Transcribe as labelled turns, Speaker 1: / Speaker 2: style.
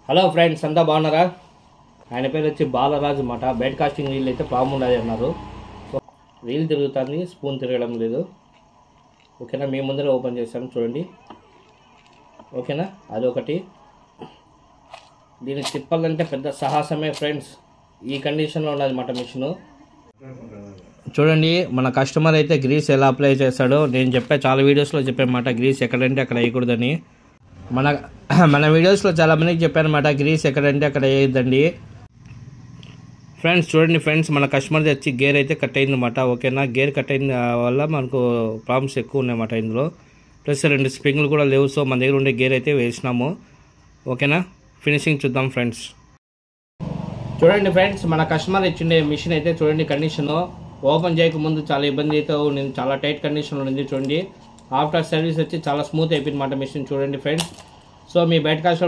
Speaker 1: Hello friends, అంతా బాగున్నారా? ఆయన పేరు వచ్చి బాలరాజు అన్నమాట. బెడ్ కాస్టింగ్ రీల్ అయితే ప్రాబ్లం ఉండదు అన్నారు. సో రీల్ తిరుగుతుంది, స్పూన్ తిరగడం లేదు. ఓకేనా, మీ ముందర ఓపెన్ చేశాను చూడండి. ఓకేనా, అదొకటి. దీన్ని తిప్పాలంటే పెద్ద సాహసమే ఫ్రెండ్స్. ఈ కండిషన్లో ఉన్నదన్నమాట మిషను. చూడండి, మన కస్టమర్ అయితే గ్రీస్ ఎలా అప్లై చేస్తాడో నేను చాలా వీడియోస్లో చెప్పానమాట. గ్రీస్ ఎక్కడంటే అక్కడ వేయకూడదని. మన వీడియోస్లో చాలామందికి చెప్పానమాట, గ్రీస్ ఎక్కడంటే అక్కడ వేయద్దండి. ఫ్రెండ్స్ చూడండి ఫ్రెండ్స్, మన కస్టమర్ వచ్చి గేర్ అయితే కట్ అయిందన్నమాట. ఓకేనా, గేర్ కట్ అయిన వల్ల మనకు ప్రాబ్లమ్స్ ఎక్కువ ఉన్నాయన్నమాట ఇందులో. ప్లస్ 2 స్ప్రింగ్లు కూడా లేవు. సో మన దగ్గర ఉండే గేర్ అయితే వేసినాము. ఓకేనా, ఫినిషింగ్ చూద్దాం ఫ్రెండ్స్. చూడండి ఫ్రెండ్స్, మన కస్టమర్ ఇచ్చిండే మిషన్ అయితే చూడండి కండిషను. ఓపెన్ చేయకముందు చాలా ఇబ్బంది అయితే నేను చాలా టైట్ కండిషన్లో ఉంది. చూడండి, ఆఫ్టర్ సర్వీస్ వచ్చి చాలా స్మూత్ అయిపోయింది మాట మిషన్. చూడండి ఫ్రెండ్స్, సో మీ బయట కాస్ట్